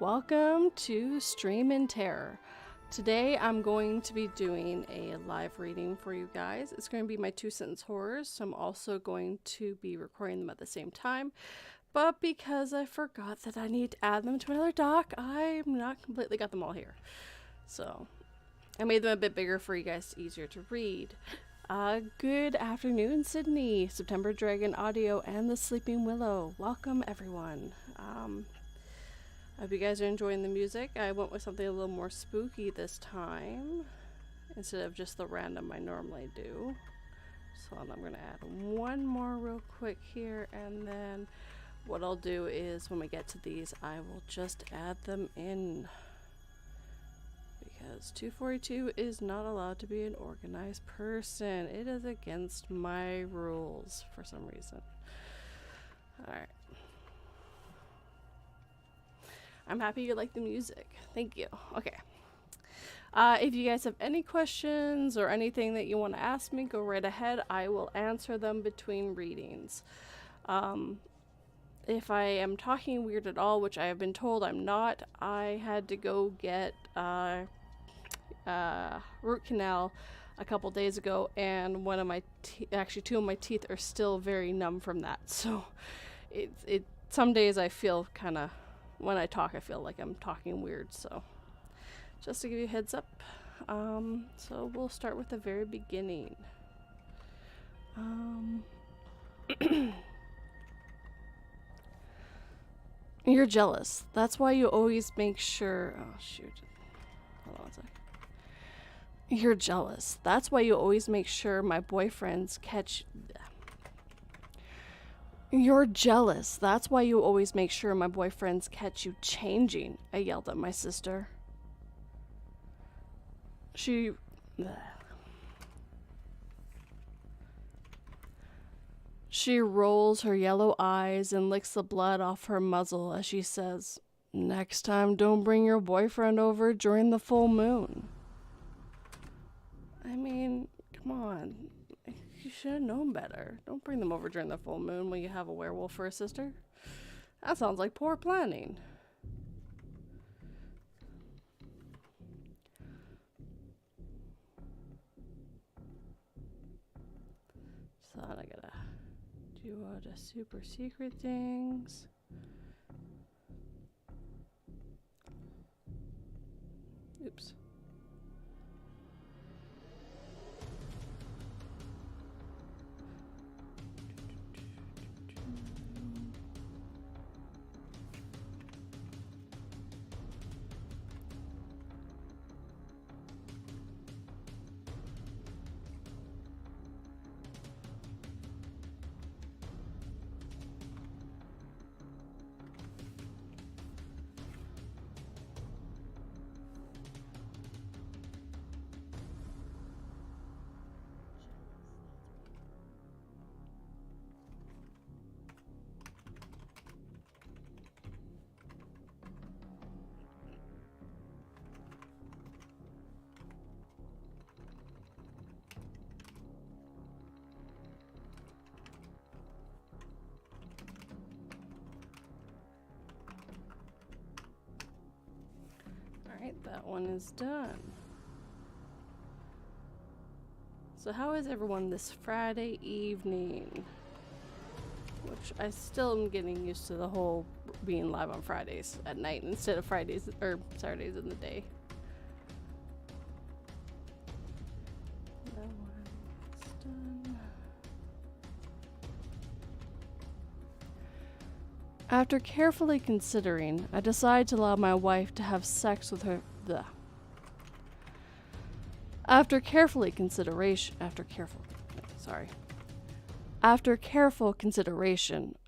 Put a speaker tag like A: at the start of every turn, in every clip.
A: Welcome to Stream in Terror. Today I'm going to be doing a live reading for you guys. It's going to be my 2-sentence horrors, so I'm also going to be recording them at the same time. But because I forgot that I need to add them to another doc, I'm not completely got them all here. So I made them a bit bigger for you guys, easier to read. Good afternoon, Sydney, September Dragon Audio, and the Sleeping Willow. Welcome, everyone. I hope you guys are enjoying the music. I went with something a little more spooky this time, instead of just the random I normally do. So I'm going to add one more real quick here, and then what I'll do is when we get to these, I will just add them in. Because 242 is not allowed to be an organized person. It is against my rules for some reason. Alright. I'm happy you like the music. Thank you. Okay. If you guys have any questions or anything that you want to ask me, go right ahead. I will answer them between readings. If I am talking weird at all, which I have been told I'm not, I had to go get root canal a couple days ago, and one of my actually 2 of my teeth are still very numb from that. So it some days I feel kind of, when I talk, I feel like I'm talking weird. So just to give you a heads up, so we'll start with the very beginning. You're jealous. That's why you always make sure. Oh shoot! Hold on a sec. You're jealous. That's why you always make sure my boyfriends catch. You're jealous. That's why you always make sure my boyfriends catch you changing, I yelled at my sister. She rolls her yellow eyes and licks the blood off her muzzle as she says, "Next time, don't bring your boyfriend over during the full moon." I mean, come on. You should have known better. Don't bring them over during the full moon when you have a werewolf for a sister. That sounds like poor planning. So I gotta do all the super secret things. Oops. Alright, that one is done. So how is everyone this Friday evening? Which I still am getting used to the whole being live on Fridays at night instead of Fridays or Saturdays in the day. That one's done. After carefully considering, I decide to allow my wife to have sex with her. After careful consideration,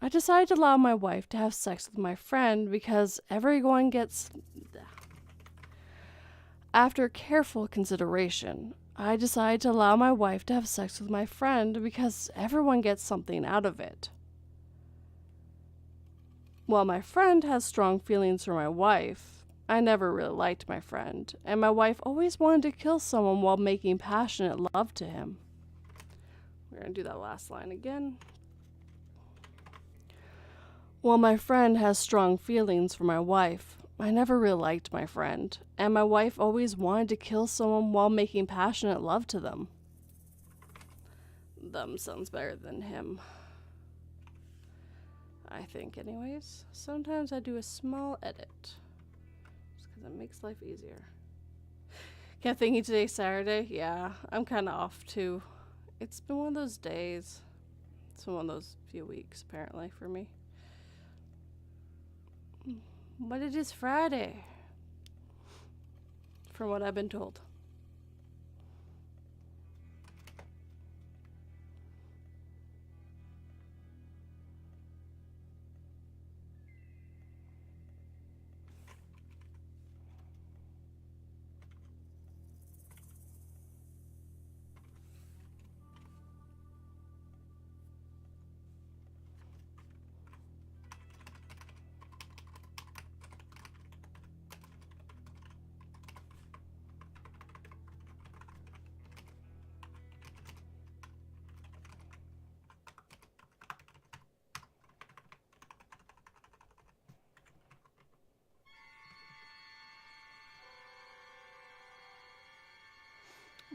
A: I decide to allow my wife to have sex with my friend because everyone gets. After careful consideration, I decide to allow my wife to have sex with my friend because everyone gets something out of it. While my friend has strong feelings for my wife, I never really liked my friend, and my wife always wanted to kill someone while making passionate love to him. We're going to do that last line again. While my friend has strong feelings for my wife, I never really liked my friend, and my wife always wanted to kill someone while making passionate love to them. Them sounds better than him. I think, anyways. Sometimes I do a small edit, just because it makes life easier. Can't thinking today's Saturday? Yeah, I'm kind of off too. It's been one of those days. It's been one of those few weeks, apparently, for me. But it is Friday, from what I've been told.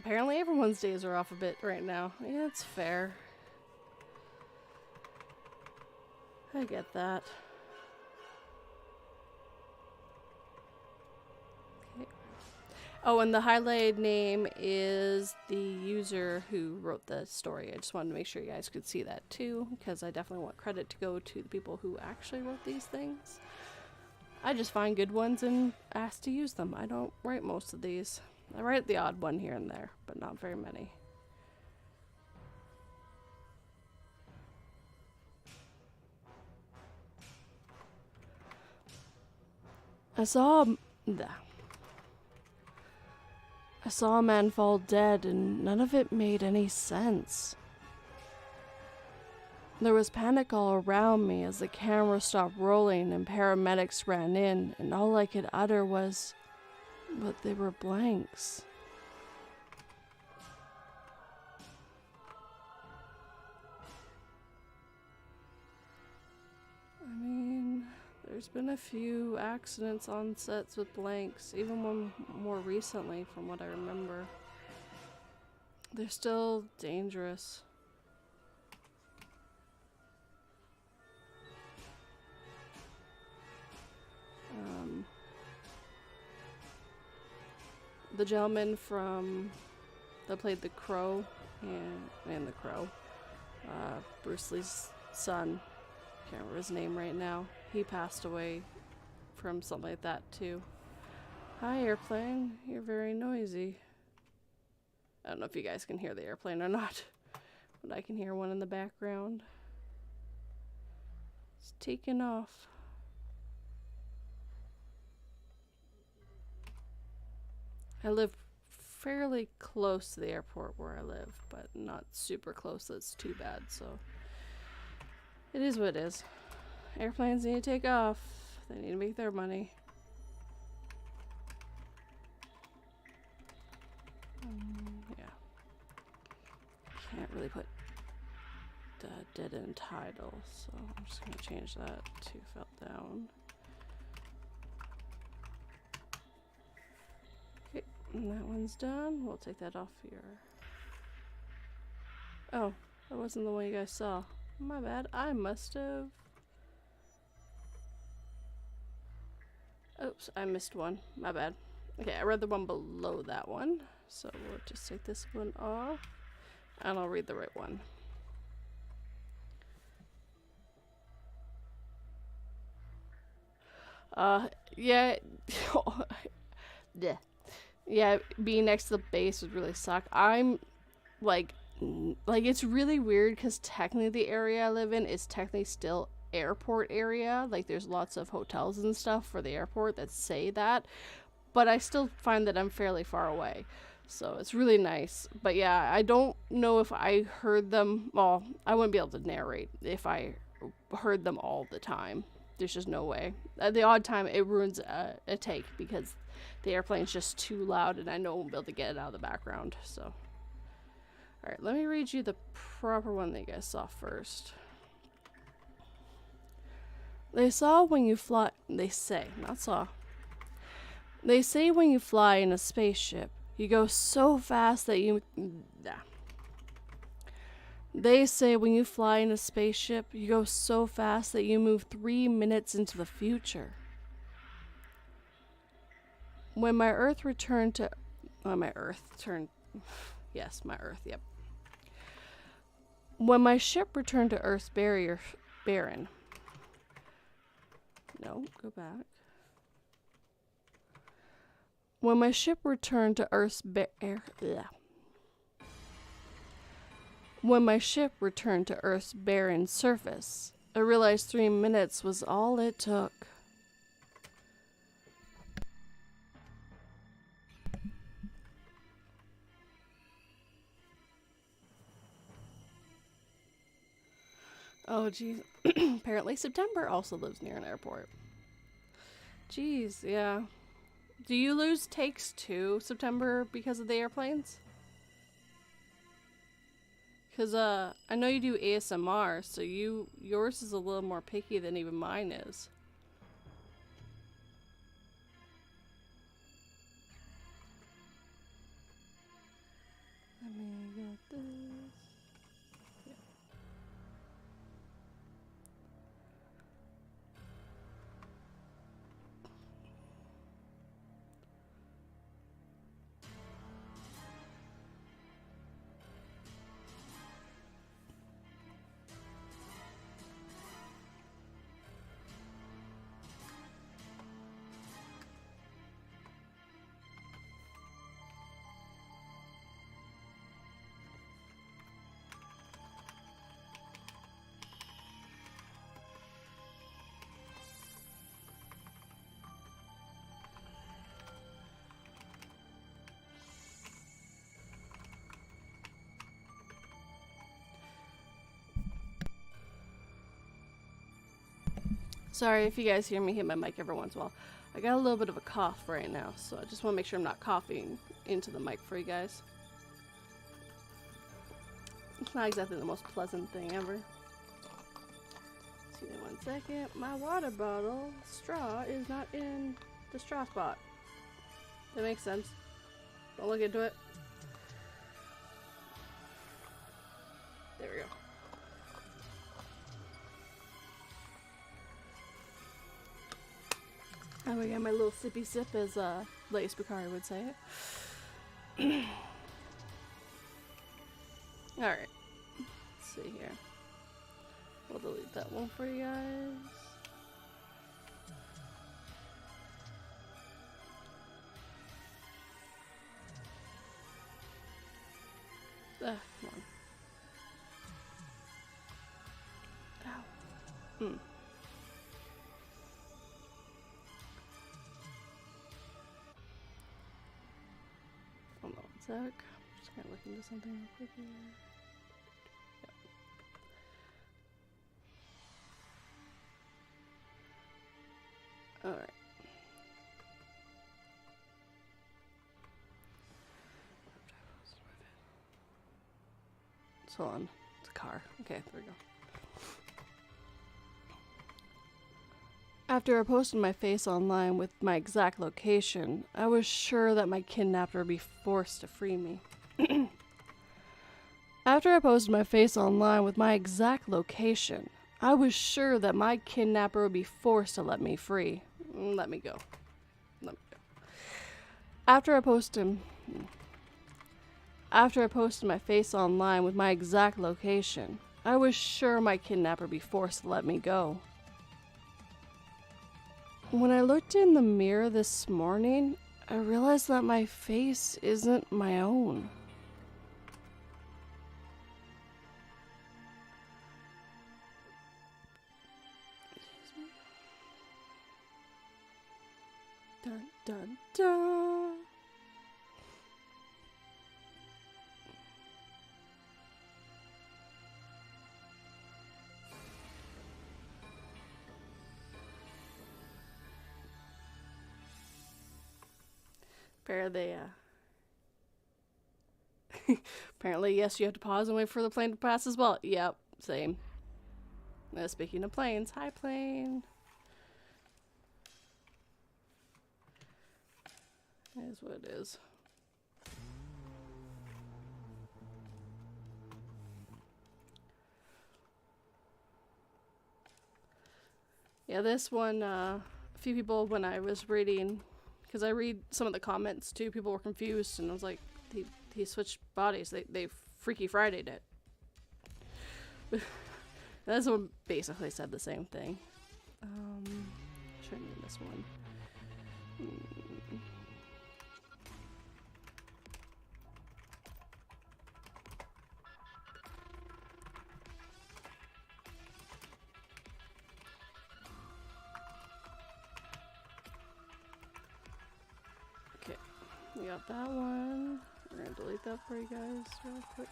A: Apparently everyone's days are off a bit right now. Yeah, it's fair. I get that. Okay. Oh, and the highlighted name is the user who wrote the story. I just wanted to make sure you guys could see that too, because I definitely want credit to go to the people who actually wrote these things. I just find good ones and ask to use them. I don't write most of these. I write the odd one here and there, but not very many. I saw a man fall dead, and none of it made any sense. There was panic all around me as the camera stopped rolling and paramedics ran in, and all I could utter was, but they were blanks. I mean, there's been a few accidents on sets with blanks, even one more recently from what I remember. They're still dangerous. The gentleman that played the Crow and the Crow, Bruce Lee's son, can't remember his name right now. He passed away from something like that too. Hi, airplane. You're very noisy. I don't know if you guys can hear the airplane or not, but I can hear one in the background. It's taking off. I live fairly close to the airport where I live, but not super close. That's too bad, so it is what it is. Airplanes need to take off. They need to make their money. Yeah. Can't really put dead end title, so I'm just going to change that to fell down. Okay, and that one's done. We'll take that off here. Oh, that wasn't the one you guys saw. My bad. I must have... Oops, I missed one. My bad. Okay, I read the one below that one. So we'll just take this one off. And I'll read the right one. Yeah. Yeah. Yeah, being next to the base would really suck. I'm, like it's really weird because technically the area I live in is technically still airport area. Like, there's lots of hotels and stuff for the airport that say that. But I still find that I'm fairly far away. So it's really nice. But yeah, I don't know if I heard them. Well, I wouldn't be able to narrate if I heard them all the time. There's just no way. At the odd time, it ruins a take because the airplane's just too loud and I know I won't be able to get it out of the background. So, alright, let me read you the proper one that you guys saw first. They saw when you fly. They say, not saw. They say when you fly in a spaceship, you go so fast that you... Nah. They say when you fly in a spaceship, you go so fast that you move 3 minutes into the future. When my Earth returned to... my Earth turned... Yes, my Earth, yep. When my ship returned to Earth's barren... No, go back. When my ship returned to Earth's When my ship returned to Earth's barren surface, I realized 3 minutes was all it took. Oh, geez. Apparently September also lives near an airport. Jeez, yeah. Do you lose takes too, September, because of the airplanes? Because, I know you do ASMR, so yours is a little more picky than even mine is. Let me get this. Yeah. Sorry if you guys hear me hit my mic every once in a while. I got a little bit of a cough right now, so I just want to make sure I'm not coughing into the mic for you guys. It's not exactly the most pleasant thing ever. Excuse me 1 second. My water bottle straw is not in the straw spot. That makes sense. Don't look into it. There we go. And we got my little sippy sip, as Lace Picard would say it. Alright. Let's see here. We'll delete that one for you guys. Come on. Ow. Hold on 1 sec. I'm just gonna look into something real quick here. Yep. Alright. Hold on. It's a car. Okay, there we go. After I posted my face online with my exact location, I was sure that my kidnapper would be forced to free me. After I posted my face online with my exact location, I was sure that my kidnapper would be forced to let me free. Let me go. Let me go. After I posted my face online with my exact location, I was sure my kidnapper would be forced to let me go. When I looked in the mirror this morning, I realized that my face isn't my own. Dun dun dun. Apparently, yes, you have to pause and wait for the plane to pass as well. Yep, same. Speaking of planes, hi plane. That is what it is. Yeah, this one, a few people when I was reading, because I read some of the comments too, people were confused, and I was like, he switched bodies. They Freaky Friday'd it. This one basically said the same thing. Should I name this one? Okay, we got that one. We're gonna delete that for you guys real quick.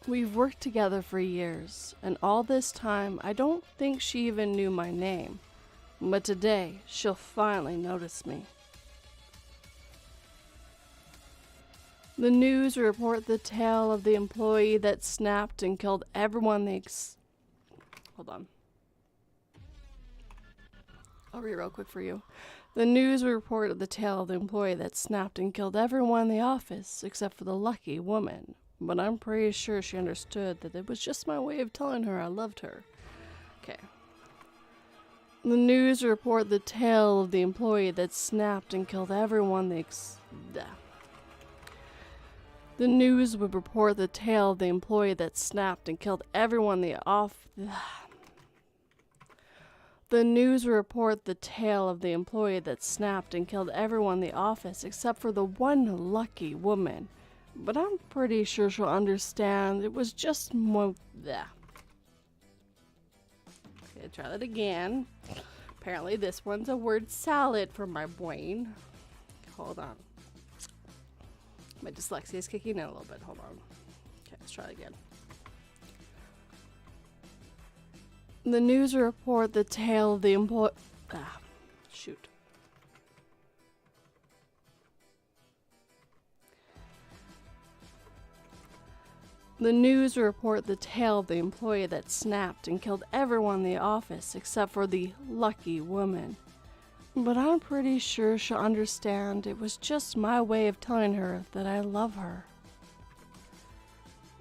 A: We've worked together for years, and all this time, I don't think she even knew my name. But today, she'll finally notice me. The news report the tale of the employee that snapped and killed everyone Hold on. I'll read real quick for you. The news reported the tale of the employee that snapped and killed everyone in the office except for the lucky woman. But I'm pretty sure she understood that it was just my way of telling her I loved her. Okay. The news reported the tale of the employee that snapped and killed everyone The news would report the tale of the employee that snapped and killed everyone in the office. The news would report the tale of the employee that snapped and killed everyone in the office except for the one lucky woman. But I'm pretty sure she'll understand it was just more. Okay, try that again. Apparently this one's a word salad for my brain. Hold on. My dyslexia is kicking in a little bit. Hold on. Okay, let's try it again. The news report the tale of the employee. Shoot. The news report the tale of the employee that snapped and killed everyone in the office except for the lucky woman. But I'm pretty sure she'll understand it was just my way of telling her that I love her.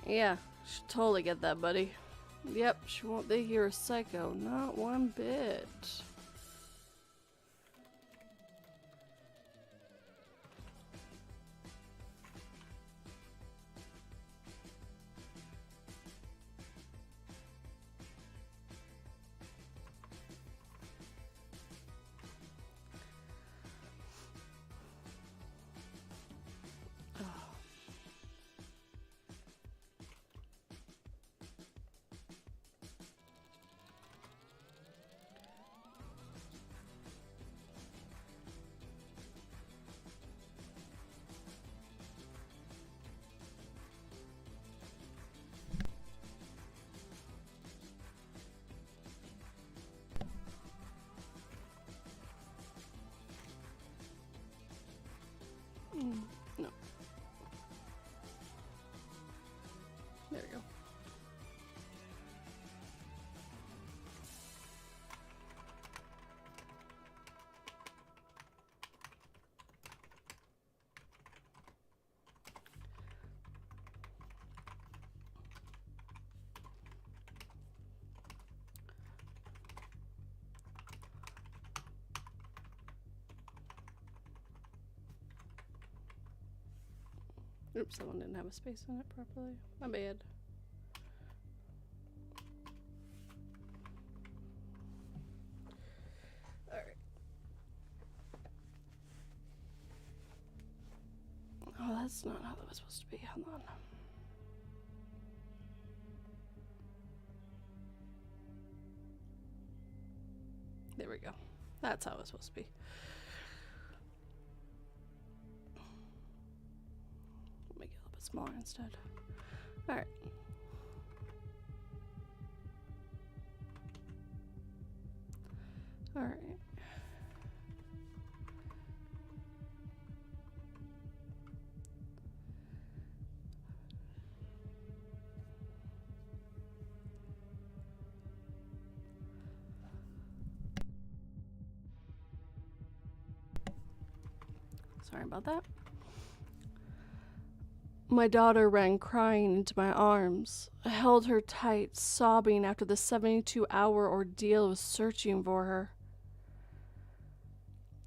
A: Yeah, she'll totally get that, buddy. Yep, she won't think you're a psycho, not one bit. No. There we go. Oops, that one didn't have a space in it properly. My bad. Alright. Oh, that's not how that was supposed to be. Hold on. There we go. That's how it was supposed to be. smaller instead. Alright. Alright. Sorry about that. My daughter ran crying into my arms. I held her tight, sobbing after the 72-hour ordeal of searching for her.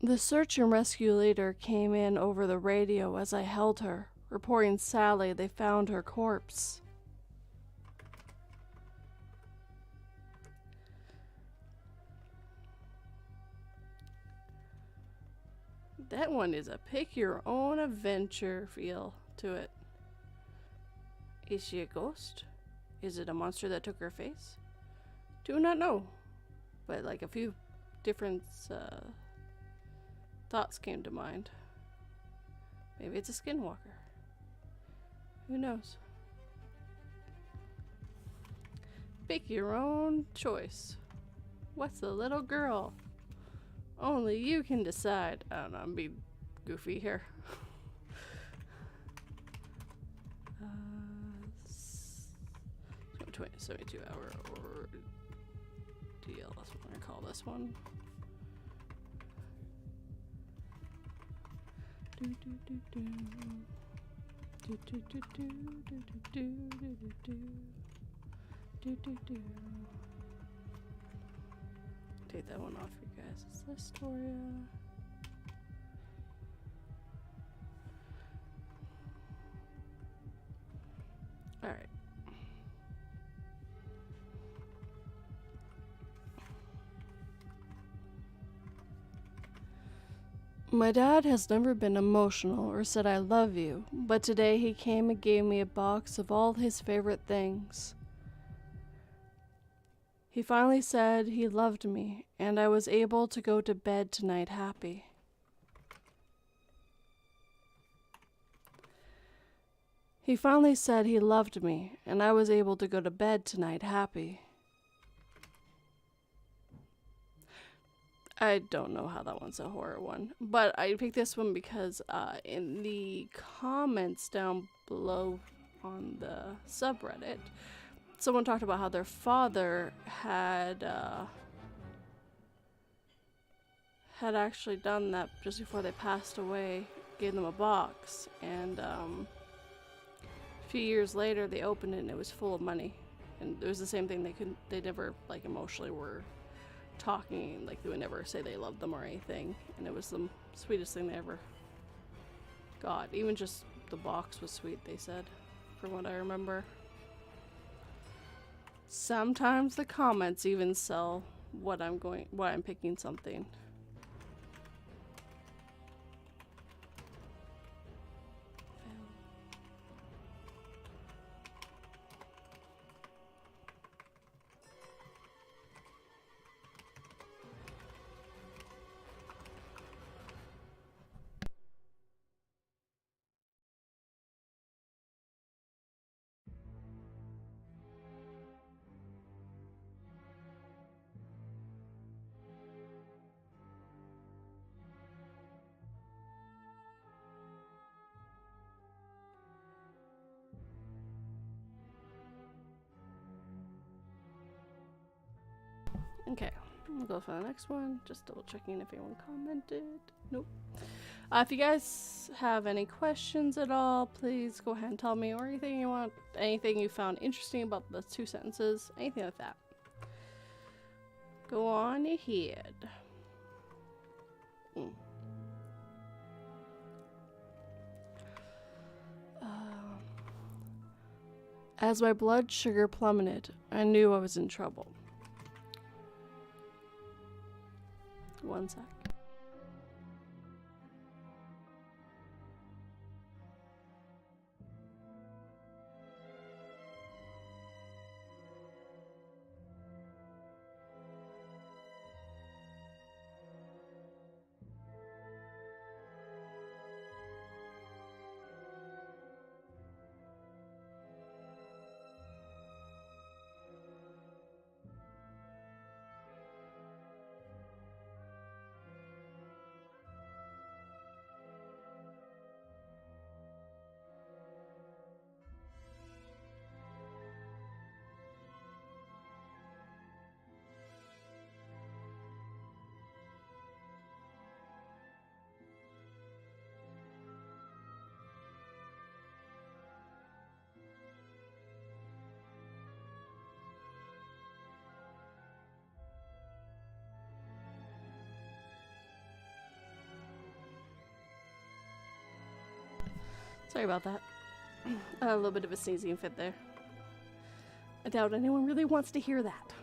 A: The search and rescue leader came in over the radio as I held her, reporting sadly they found her corpse. That one is a pick-your-own-adventure feel to it. Is she a ghost? Is it a monster that took her face? Do not know. But like a few different thoughts came to mind. Maybe it's a skinwalker. Who knows? Pick your own choice. What's the little girl? Only you can decide. I don't know, I'm being goofy here. 72-hour ordeal. That's what I'm gonna call this one. Take that one off, you guys. It's Astoria. Alright. My dad has never been emotional or said I love you, but today he came and gave me a box of all his favorite things. He finally said he loved me, and I was able to go to bed tonight happy. He finally said he loved me, and I was able to go to bed tonight happy. I don't know how that one's a horror one, but I picked this one because in the comments down below on the subreddit, someone talked about how their father had actually done that just before they passed away, gave them a box, and a few years later they opened it and it was full of money, and it was the same thing. They never like emotionally were talking, like they would never say they loved them or anything, and it was the sweetest thing they ever got. Even just the box was sweet, they said, from what I remember. Sometimes the comments even sell what I'm picking something. Okay, we'll go for the next one. Just double checking if anyone commented. Nope. If you guys have any questions at all, please go ahead and tell me, or anything you want, anything you found interesting about the two sentences, anything like that. Go on ahead. As my blood sugar plummeted, I knew I was in trouble. One sec. Sorry about that. A little bit of a sneezing fit there. I doubt anyone really wants to hear that.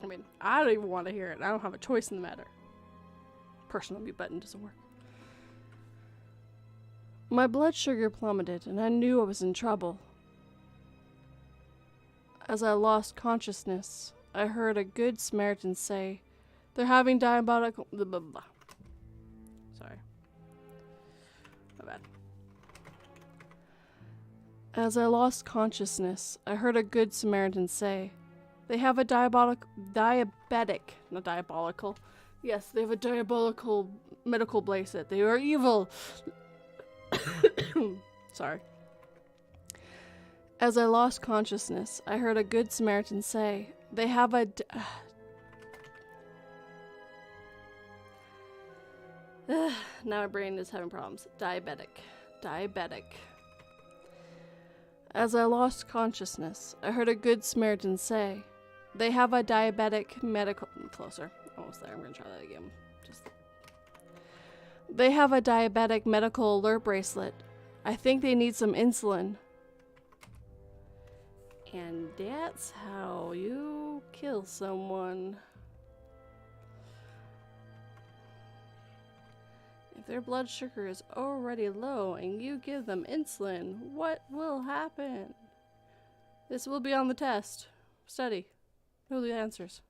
A: I mean, I don't even want to hear it. I don't have a choice in the matter. Personal mute button doesn't work. My blood sugar plummeted, and I knew I was in trouble. As I lost consciousness, I heard a good Samaritan say, "They're having diabolical..." Blah, blah, blah. Sorry. My bad. As I lost consciousness, I heard a good Samaritan say, "They have a diabetic, not diabolical. Yes, they have a diabolical medical bracelet. They are evil." Sorry. As I lost consciousness, I heard a good Samaritan say, "They have a now my brain is having problems. Diabetic. As I lost consciousness, I heard a good Samaritan say, "They have a diabetic medical..." Closer. Almost there. I'm going to try that again. They have a diabetic medical alert bracelet. I think they need some insulin. And that's how you kill someone. If their blood sugar is already low and you give them insulin, what will happen? This will be on the test. Study. Know the answers.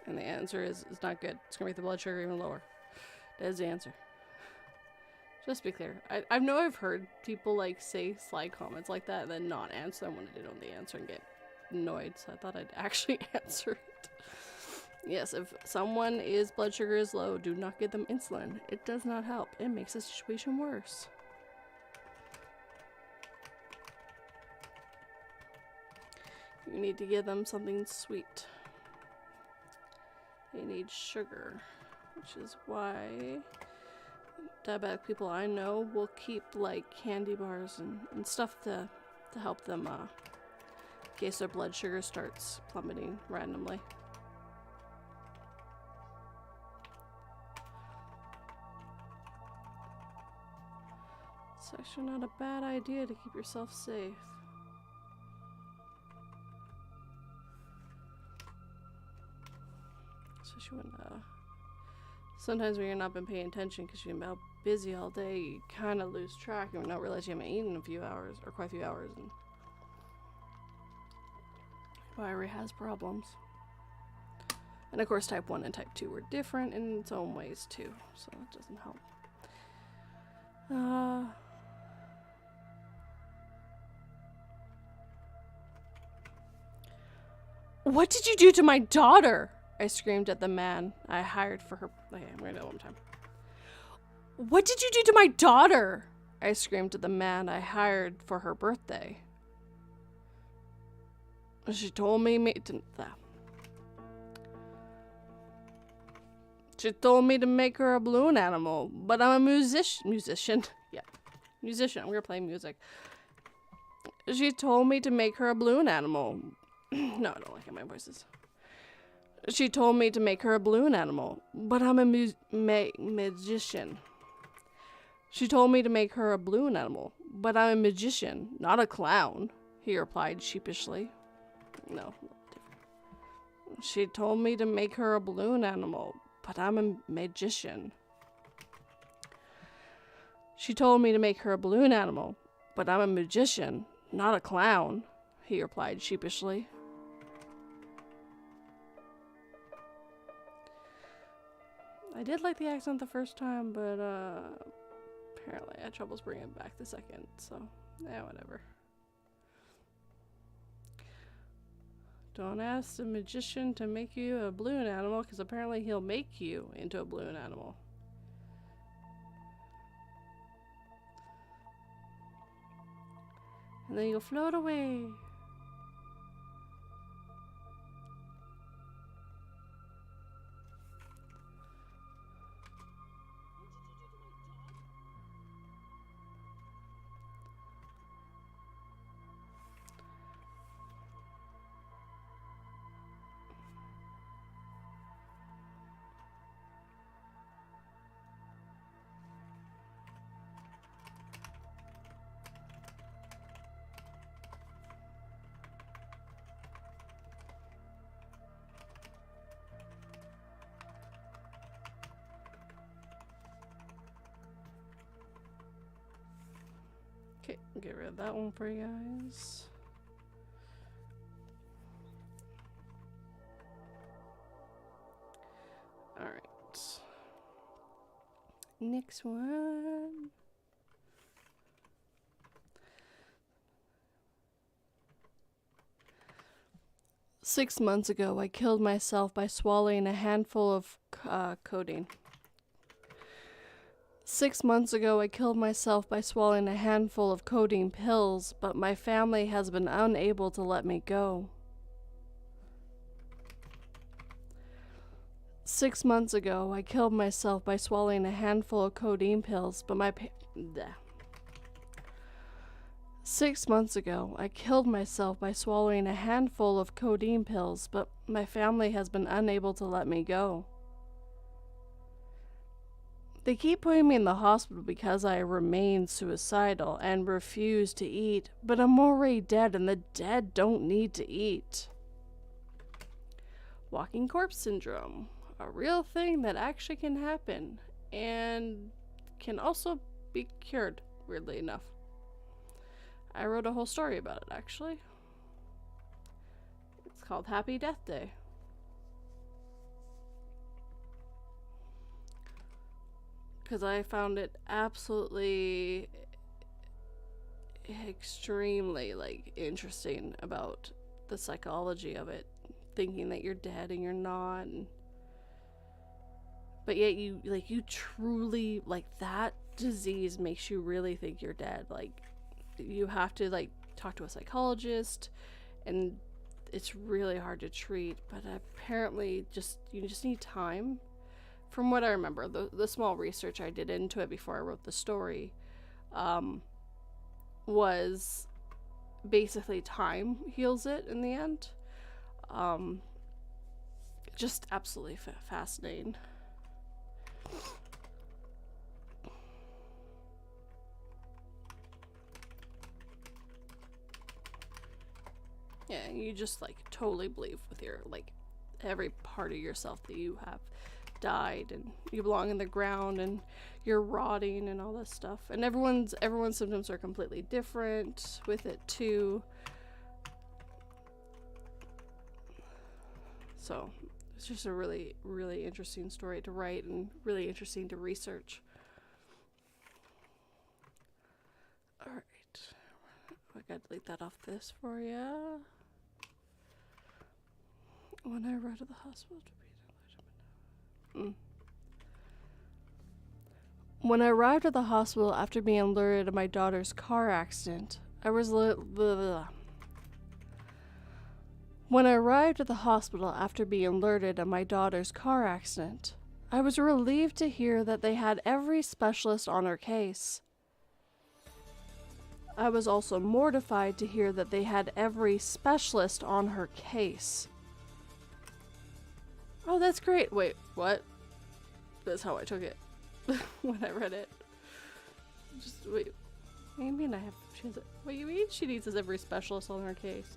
A: And the answer is it's not good. It's going to make the blood sugar even lower. That is the answer. Just to be clear. I know I've heard people like say sly comments like that and then not answer them when they don't know the answer and get annoyed. So I thought I'd actually answer it. Yes, if someone's blood sugar is low, do not give them insulin. It does not help. It makes the situation worse. You need to give them something sweet. They need sugar, which is why diabetic people I know will keep like candy bars and stuff to help them in case their blood sugar starts plummeting randomly. It's actually not a bad idea to keep yourself safe. Especially when, sometimes when you're not been paying attention because you've been out busy all day, you kind of lose track and not realize you haven't eaten in a few hours, or quite a few hours, and your body has problems. And of course type 1 and type 2 are different in its own ways too, so it doesn't help. What did you do to my daughter? I screamed at the man I hired for her. Okay, I'm gonna do it one time. What did you do to my daughter? I screamed at the man I hired for her birthday. She told me She told me to make her a balloon animal, but I'm a musician. Yeah, musician. I'm gonna play music. She told me to make her a balloon animal. No, I don't like how my voice is. She told me to make her a balloon animal, but I'm a magician. She told me to make her a balloon animal, but I'm a magician, not a clown, he replied sheepishly. No. She told me to make her a balloon animal, but I'm a magician. She told me to make her a balloon animal, but I'm a magician, not a clown, he replied sheepishly. I did like the accent the first time, but apparently I had troubles bringing it back the second, so yeah, whatever. Don't ask the magician to make you a balloon animal, because apparently he'll make you into a balloon animal. And then you'll float away. Get rid of that one for you guys. Alright. Next one. "6 months ago, I killed myself by swallowing a handful of codeine. 6 months ago, I killed myself by swallowing a handful of codeine pills, but my family has been unable to let me go. 6 months ago, I killed myself by swallowing a handful of codeine pills, but my 6 months ago, I killed myself by swallowing a handful of codeine pills, but my family has been unable to let me go. They keep putting me in the hospital because I remain suicidal and refuse to eat, but I'm already dead and the dead don't need to eat. Walking corpse syndrome, a real thing that actually can happen and can also be cured, weirdly enough. I wrote a whole story about it, actually. It's called Happy Death Day. Because I found it absolutely extremely interesting about the psychology of it, thinking that you're dead and you're not, but yet you truly, that disease makes you really think you're dead. You have to talk to a psychologist, and it's really hard to treat, but apparently you just need time. From what I remember, the small research I did into it before I wrote the story, was basically time heals it in the end. Just absolutely fascinating. Yeah, you just totally believe with your every part of yourself that you have died and you belong in the ground and you're rotting and all this stuff. And everyone's symptoms are completely different with it too. So it's just a really, really interesting story to write and really interesting to research. Alright. I gotta delete that off this for you. When I arrived at the hospital When I arrived at the hospital after being alerted of my daughter's car accident, When I arrived at the hospital after being alerted of my daughter's car accident, I was relieved to hear that they had every specialist on her case. I was also mortified to hear that they had every specialist on her case. Oh, that's great. Wait, what? That's how I took it when I read it. Just wait. What do you mean what do you mean she needs every specialist on her case?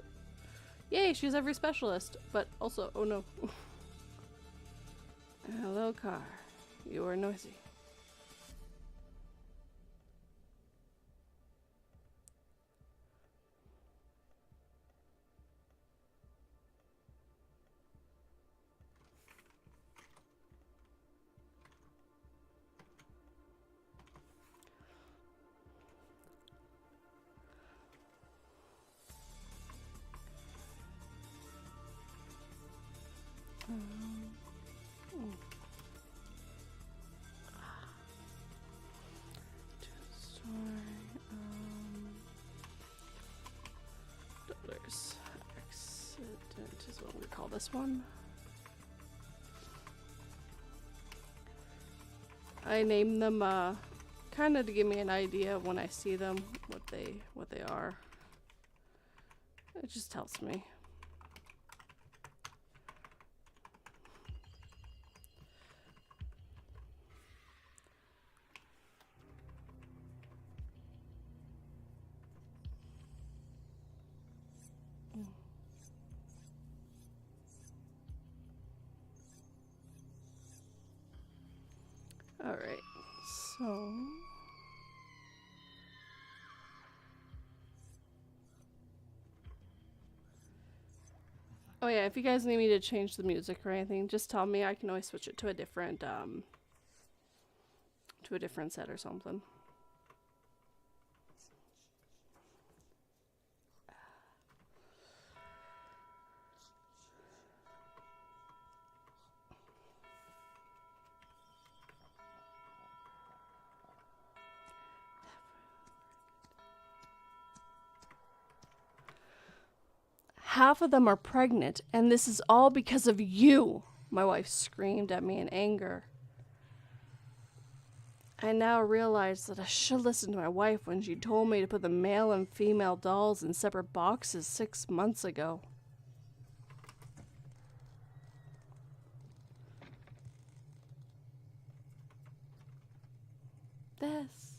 A: Yay, she's every specialist. But also, oh no. Hello, car. You are noisy. Daughter's accident is what we call this one. I name them kind of to give me an idea when I see them what they are. It just helps me. Alright, so Oh yeah, if you guys need me to change the music or anything, just tell me. I can always switch it to a different set or something. Half of them are pregnant, and this is all because of you, my wife screamed at me in anger. I now realize that I should listen to my wife when she told me to put the male and female dolls in separate boxes 6 months ago. This.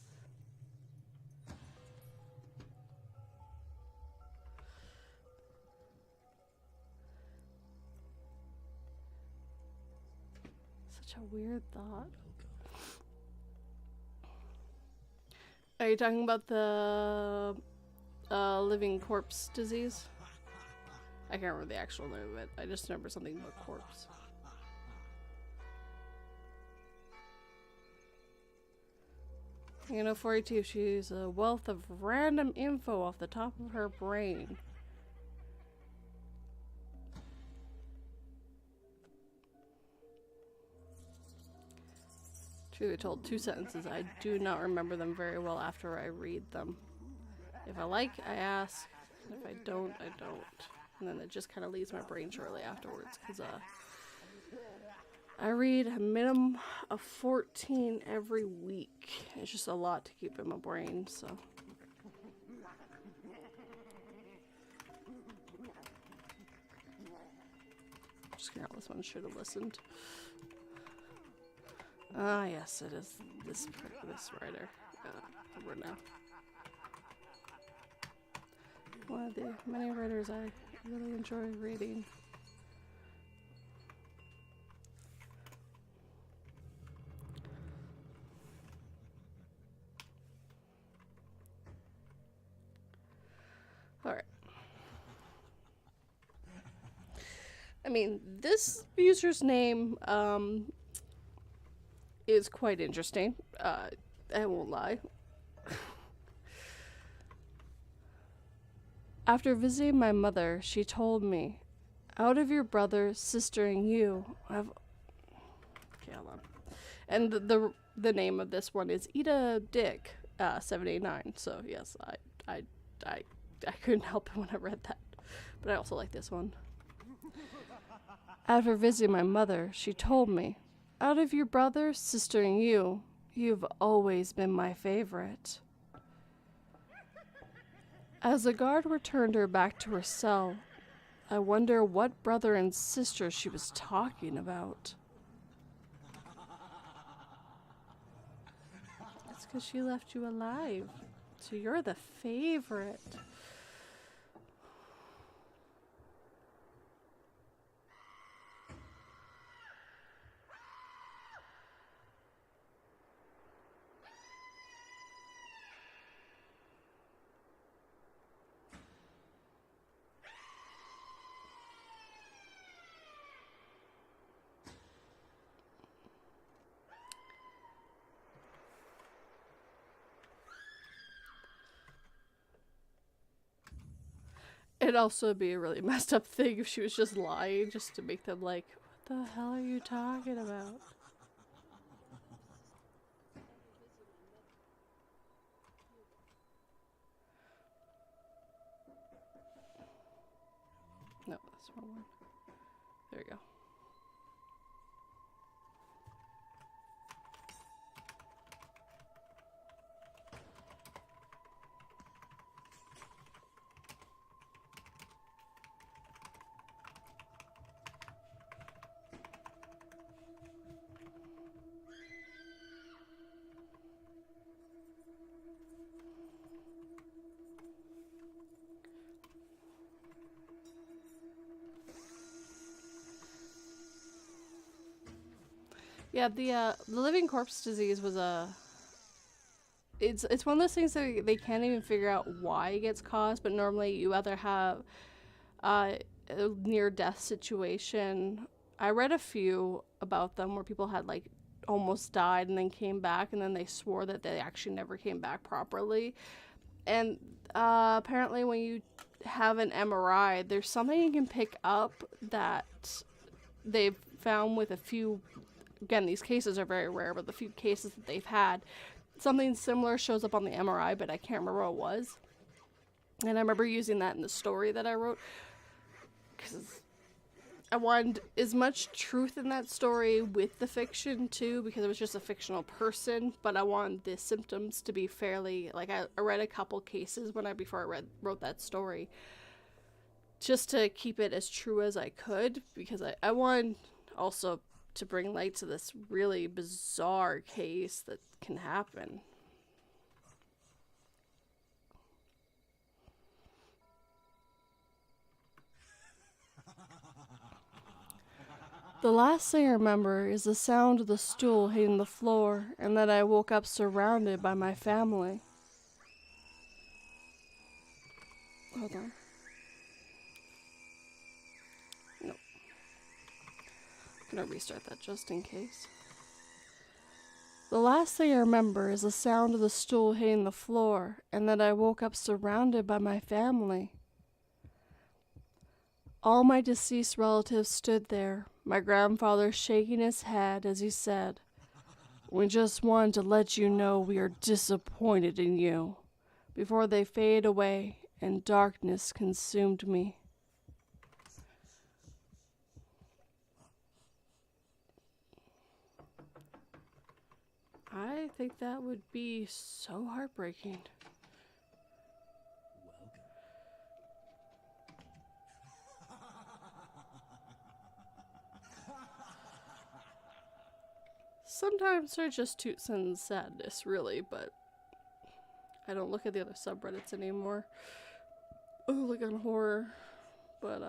A: Such a weird thought. Are you talking about the living corpse disease? I can't remember the actual name of it. I just remember something about corpse. You know, 42, she's a wealth of random info off the top of her brain. Truly told, 2 sentences. I do not remember them very well after I read them. If I like, I ask. If I don't, I don't. And then it just kind of leaves my brain shortly afterwards. Because I read a minimum of 14 every week. It's just a lot to keep in my brain, so. Just kidding, this one should have listened. Ah, yes, it is this writer. Over now. One of the many writers I really enjoy reading. Alright. I mean, this user's name, is quite interesting. I won't lie. After visiting my mother, she told me, out of your brother, sister, and you, I've... Okay, hold on. And the name of this one is Ida Dick, 789. So yes, I couldn't help it when I read that. But I also like this one. After visiting my mother, she told me, out of your brother, sister, and you, you've always been my favorite. As the guard returned her back to her cell, I wonder what brother and sister she was talking about. It's because she left you alive, so you're the favorite. It'd also be a really messed up thing if she was just lying just to make them like, what the hell are you talking about? No, that's the wrong one. There we go. Yeah, the living corpse disease was a. It's one of those things that they can't even figure out why it gets caused. But normally, you either have, a near-death situation. I read a few about them where people had like almost died and then came back, and then they swore that they actually never came back properly. And apparently when you have an MRI, there's something you can pick up that they've found with a few, again, these cases are very rare, but the few cases that they've had, something similar shows up on the MRI, but I can't remember what it was. And I remember using that in the story that I wrote, because I wanted as much truth in that story with the fiction too, because it was just a fictional person, but I wanted the symptoms to be fairly, like I read a couple cases before I wrote that story, just to keep it as true as I could, because I wanted also to bring light to this really bizarre case that can happen. The last thing I remember is the sound of the stool hitting the floor, and that I woke up surrounded by my family. Hold on. Nope. I'm gonna restart that just in case. The last thing I remember is the sound of the stool hitting the floor, and that I woke up surrounded by my family. All my deceased relatives stood there, my grandfather shaking his head as he said, "We just wanted to let you know we are disappointed in you," before they faded away and darkness consumed me. I think that would be so heartbreaking. Sometimes they're just toots and sadness, really, but I don't look at the other subreddits anymore. Oh, look on horror. But,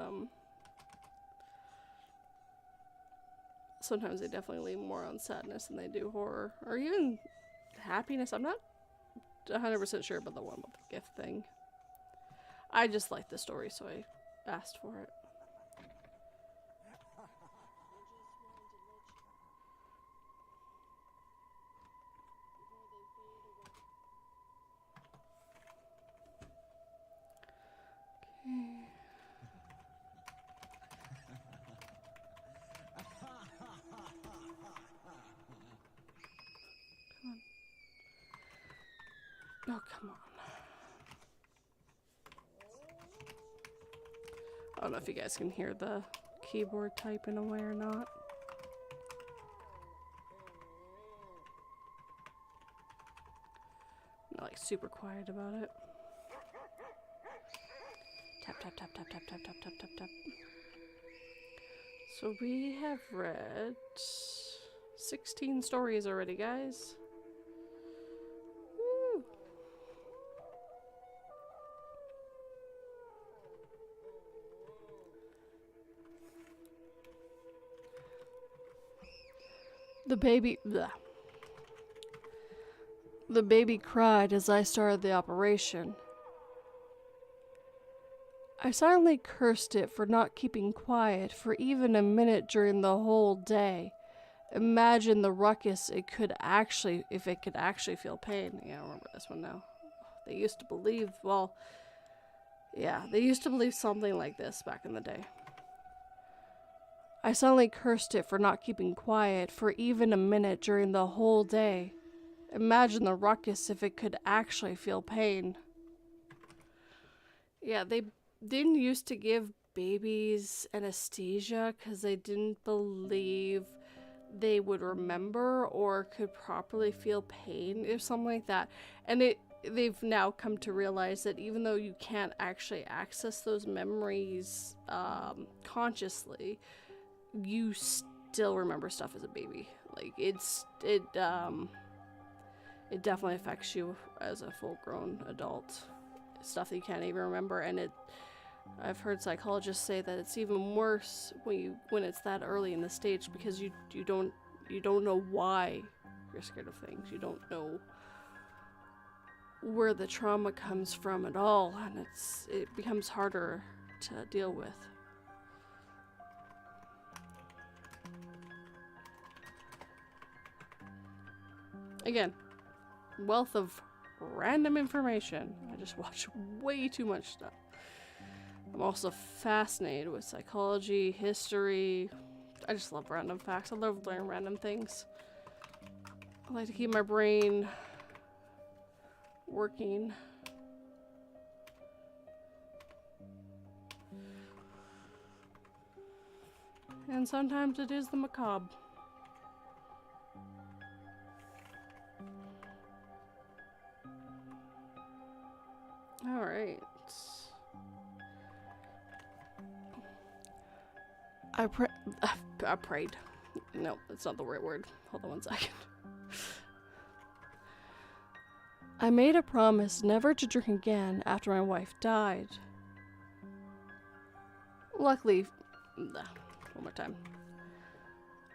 A: sometimes they definitely lean more on sadness than they do horror. Or even happiness. I'm not 100% sure about the one with the gift thing. I just liked the story, so I asked for it. Oh, come on. I don't know if you guys can hear the keyboard typing away or not. I'm not like super quiet about it. Tap, tap, tap, tap, tap, tap, tap, tap, tap, tap. So we have read 16 stories already, guys. Woo. The baby cried as I started the operation. I silently cursed it for not keeping quiet for even a minute during the whole day. Imagine the ruckus if it could actually feel pain. Yeah, I remember this one now. They used to believe, they used to believe something like this back in the day. I suddenly cursed it for not keeping quiet for even a minute during the whole day. Imagine the ruckus if it could actually feel pain. Yeah, they didn't used to give babies anesthesia because they didn't believe they would remember or could properly feel pain or something like that. And they've now come to realize that even though you can't actually access those memories consciously, you still remember stuff as a baby. Like it definitely affects you as a full-grown adult. Stuff that you can't even remember, and I've heard psychologists say that it's even worse when it's that early in the stage, because you don't know why you're scared of things. You don't know where the trauma comes from at all, and it becomes harder to deal with. Again, wealth of random information. I just watch way too much stuff. I'm also fascinated with psychology, history. I just love random facts. I love learning random things. I like to keep my brain working. And sometimes it is the macabre. Alright. I prayed. No, that's not the right word. Hold on one second. I made a promise never to drink again after my wife died. Luckily, one more time.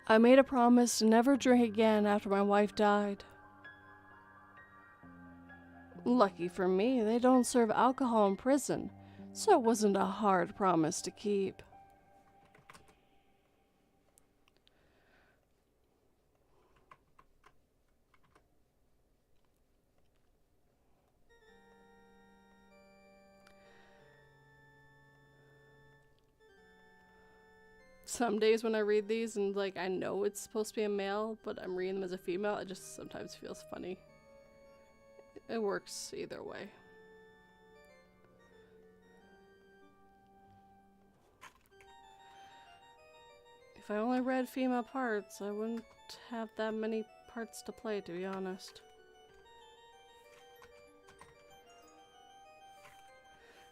A: I made a promise to never drink again after my wife died. Lucky for me, they don't serve alcohol in prison, so it wasn't a hard promise to keep. Some days when I read these and like I know it's supposed to be a male, but I'm reading them as a female, it just sometimes feels funny. It works either way. If I only read female parts, I wouldn't have that many parts to play, to be honest.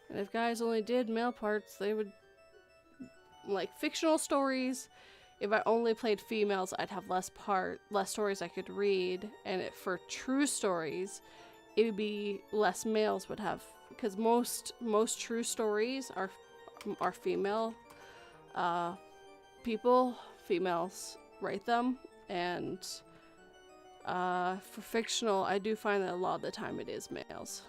A: And if guys only did male parts, they would... Like, fictional stories, if I only played females, I'd have less stories I could read. And for true stories, it would be less males would have... Because most true stories are female people. Females write them. And for fictional, I do find that a lot of the time it is males.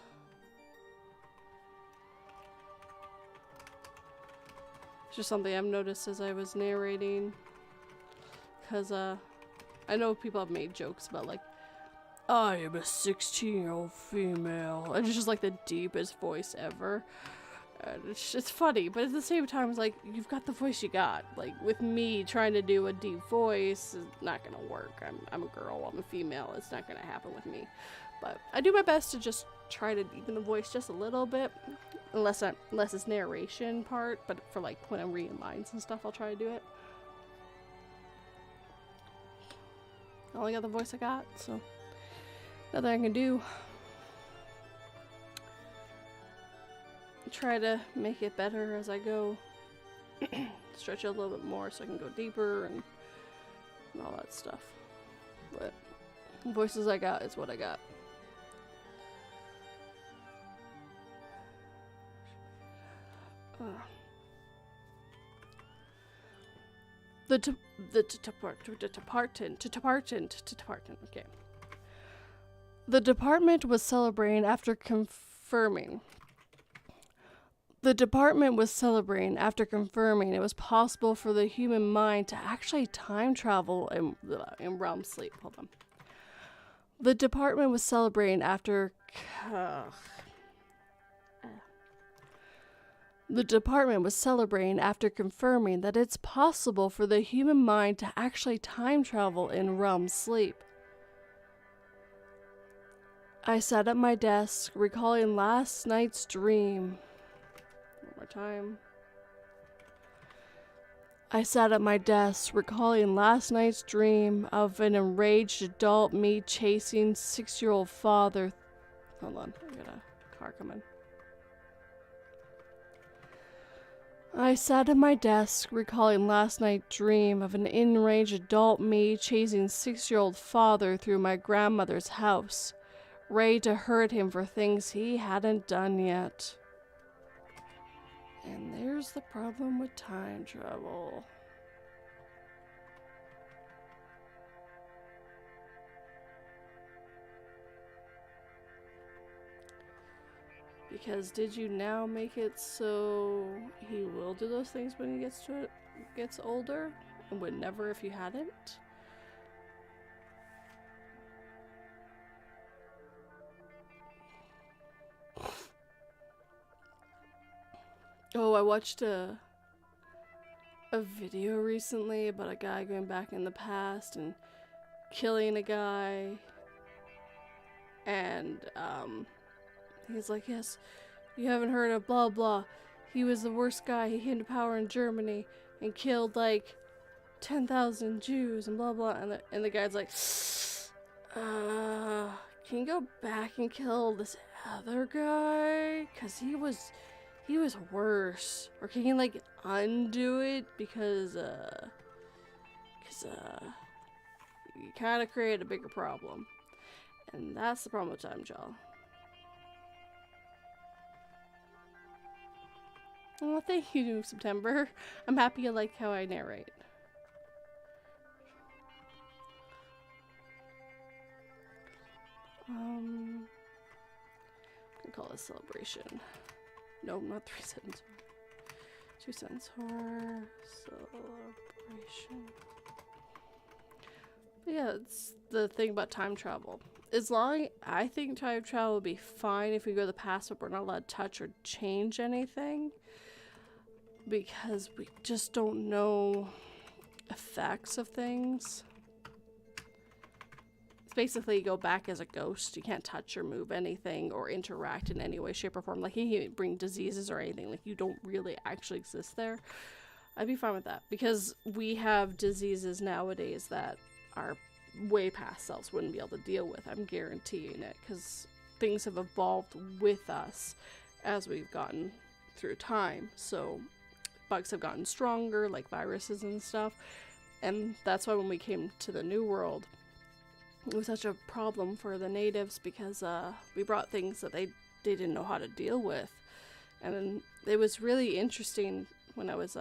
A: It's just something I've noticed as I was narrating. Because, I know people have made jokes about, like, I am a 16-year-old female. And it's just, like, the deepest voice ever. And it's funny, but at the same time, it's like, you've got the voice you got. Like, with me trying to do a deep voice, it's not gonna work. I'm a girl, I'm a female, it's not gonna happen with me. But I do my best to just try to deepen the voice just a little bit. Unless it's narration part, but for like when I'm reading lines and stuff, I'll try to do it. I only got the voice I got, so nothing I can do. Try to make it better as I go. Stretch it a little bit more so I can go deeper and all that stuff. But the voices I got is what I got. The department was celebrating after confirming. The department was celebrating after confirming it was possible for the human mind to actually time travel in realm sleep. Hold on. The department was celebrating after. The department was celebrating after confirming that it's possible for the human mind to actually time travel in realm sleep. I sat at my desk, recalling last night's dream. One more time. I sat at my desk, recalling last night's dream of an enraged adult me chasing 6-year-old father. Hold on, I got a car coming. I sat at my desk, recalling last night's dream of an enraged adult me chasing 6-year-old father through my grandmother's house, ready to hurt him for things he hadn't done yet. And there's the problem with time travel. Because did you now make it so he will do those things when he gets older, and would never if you hadn't? Oh, I watched a video recently about a guy going back in the past and killing a guy, and he's like, yes, you haven't heard of blah blah. He was the worst guy. He came to power in Germany and killed like 10,000 Jews and blah blah. And the guy's like, can you go back and kill this other guy? Cause he was worse. Or can you like undo it because you kind of created a bigger problem, and that's the problem with time travel. Oh, thank you, September. I'm happy you like how I narrate. I'm gonna call it a celebration. No, not 3 cents. 2 cents horror celebration. But yeah, it's the thing about time travel. I think time travel would be fine if we go to the past, but we're not allowed to touch or change anything. Because we just don't know effects of things. It's basically you go back as a ghost. You can't touch or move anything or interact in any way, shape, or form. Like, you can't bring diseases or anything. Like, you don't really actually exist there. I'd be fine with that. Because we have diseases nowadays that our way past selves wouldn't be able to deal with. I'm guaranteeing it. Because things have evolved with us as we've gotten through time. So bugs have gotten stronger, like viruses and stuff, and that's why when we came to the New World, it was such a problem for the natives, because we brought things that they didn't know how to deal with. And then it was really interesting when I was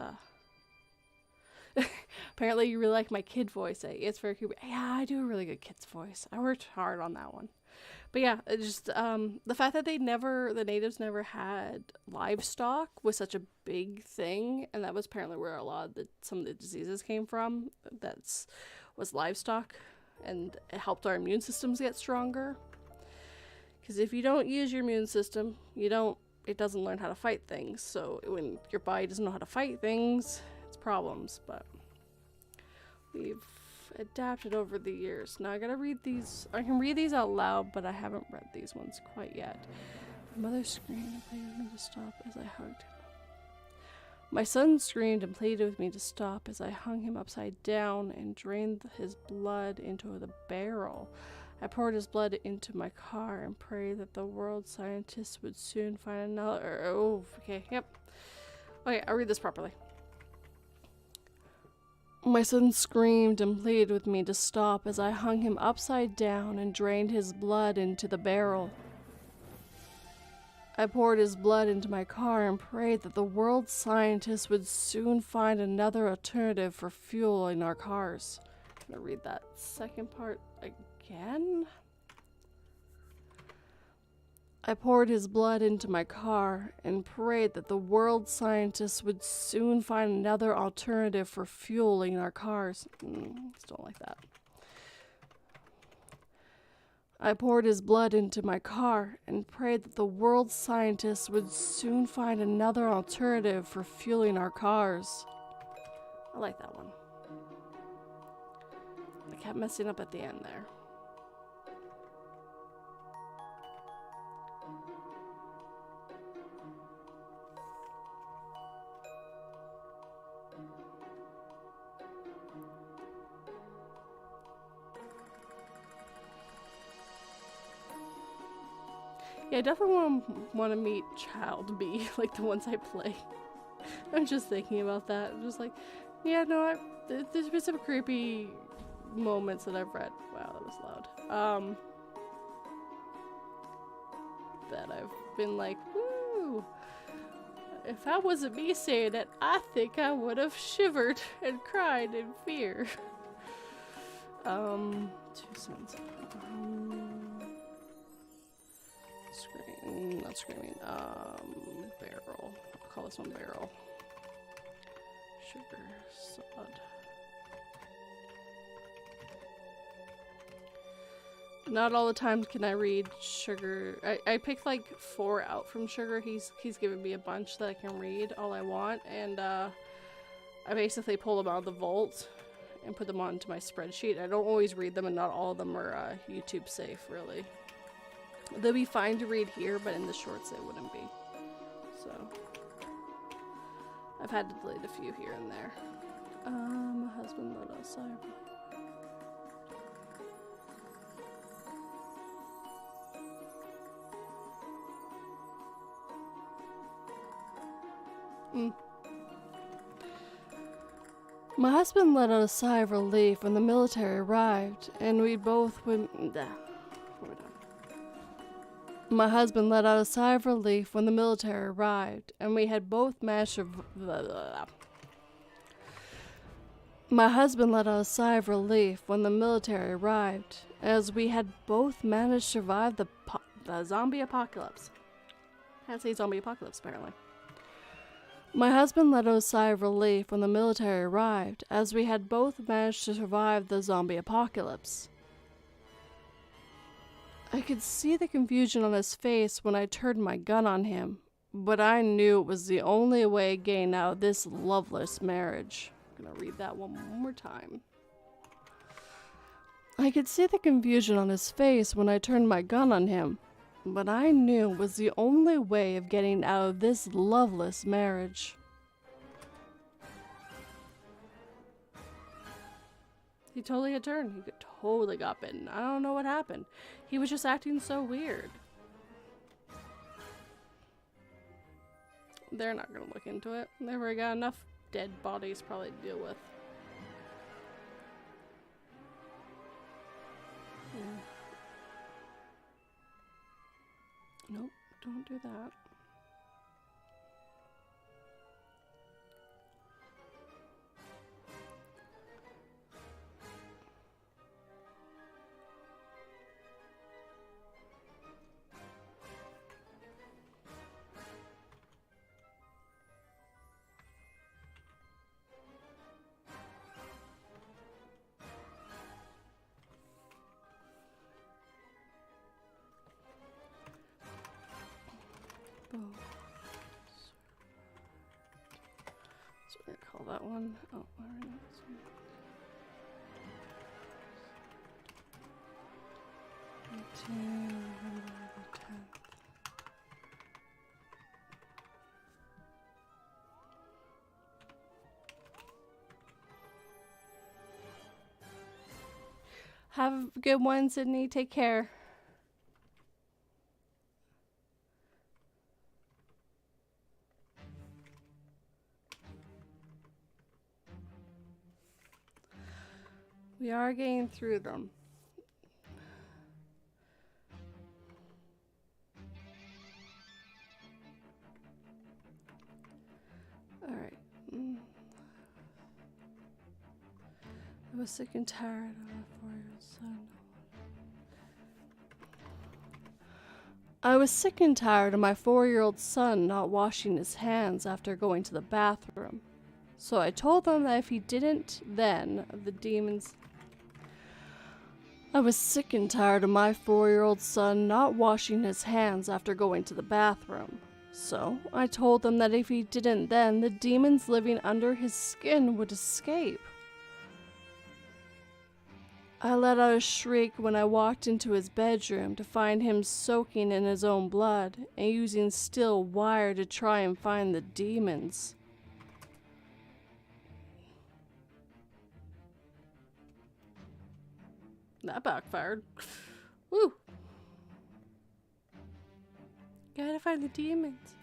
A: apparently you really like my kid voice. It's very creepy. Yeah, I do a really good kid's voice. I worked hard on that one. But yeah, it just the fact that the natives never had livestock was such a big thing, and that was apparently where some of the diseases came from. Was livestock, and it helped our immune systems get stronger. Because if you don't use your immune system, it doesn't learn how to fight things. So when your body doesn't know how to fight things, it's problems. But we've adapted over the years. Now I gotta read these. I can read these out loud, but I haven't read these ones quite yet. My mother screamed and pleaded with me to stop as I hugged him. My son screamed and pleaded with me to stop as I hung him upside down and drained his blood into the barrel. I poured his blood into my car and prayed that the world scientists would soon find another. Oh, okay, yep. Okay, I'll read this properly. My son screamed and pleaded with me to stop as I hung him upside down and drained his blood into the barrel. I poured his blood into my car and prayed that the world's scientists would soon find another alternative for fuel in our cars. I'm gonna read that second part again. I poured his blood into my car and prayed that the world's scientists would soon find another alternative for fueling our cars. Still don't like that. I poured his blood into my car and prayed that the world's scientists would soon find another alternative for fueling our cars. I like that one. I kept messing up at the end there. Yeah, I definitely want to meet Child Bee, like the ones I play. I'm just thinking about that. I'm just like, yeah, no, there's been some creepy moments that I've read. Wow, that was loud. That I've been like, woo! If that wasn't me saying it, I think I would have shivered and cried in fear. 2 cents. Not screaming. Barrel. I'll call this one barrel. Sugar, sod. Not all the times can I read Sugar. I picked like 4 out from Sugar. He's given me a bunch that I can read all I want, and I basically pull them out of the vault and put them onto my spreadsheet. I don't always read them, and not all of them are YouTube safe, really. They'll be fine to read here, but in the shorts they wouldn't be. So I've had to delete a few here and there. My husband let us My husband let out a sigh of relief when the military arrived, and we both went. My husband let out a sigh of relief when the military arrived, and we had both managed to. My husband let out a sigh of relief when the military arrived, as we had both managed to survive the zombie apocalypse. Can't say zombie apocalypse, apparently. My husband let out a sigh of relief when the military arrived, as we had both managed to survive the zombie apocalypse. I could see the confusion on his face when I turned my gun on him, but I knew it was the only way getting out of this loveless marriage. I'm gonna read that one more time. I could see the confusion on his face when I turned my gun on him, but I knew it was the only way of getting out of this loveless marriage. He totally had turned. He totally got bitten. I don't know what happened. He was just acting so weird. They're not gonna look into it. They've already got enough dead bodies probably to deal with. Yeah. Nope, don't do that. That's what I call that one. Oh, alright. November the 10th. Have a good one, Sydney. Take care. We are getting through them. Alright. I was sick and tired of my 4-year-old son. I was sick and tired of my 4-year-old son not washing his hands after going to the bathroom. So I told them that if he didn't, then the demons... I was sick and tired of my 4-year-old son not washing his hands after going to the bathroom. So I told them that if he didn't, then the demons living under his skin would escape. I let out a shriek when I walked into his bedroom to find him soaking in his own blood and using steel wire to try and find the demons. That backfired. Woo! Gotta find the demons.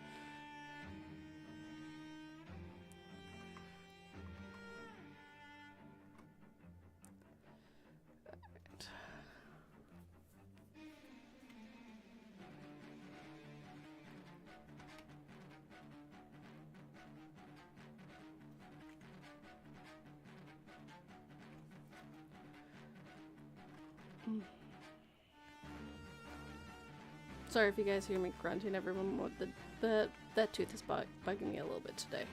A: Sorry if you guys hear me grunting. Everyone, that tooth is bugging me a little bit today.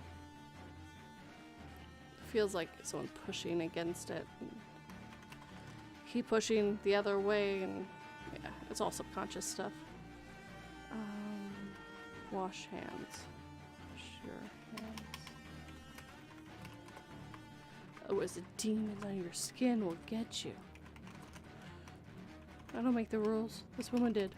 A: Feels like someone's pushing against it. And keep pushing the other way, and Yeah, it's all subconscious stuff. Wash hands. Wash your hands. Oh, as a demon on your skin will get you. I don't make the rules. This woman did.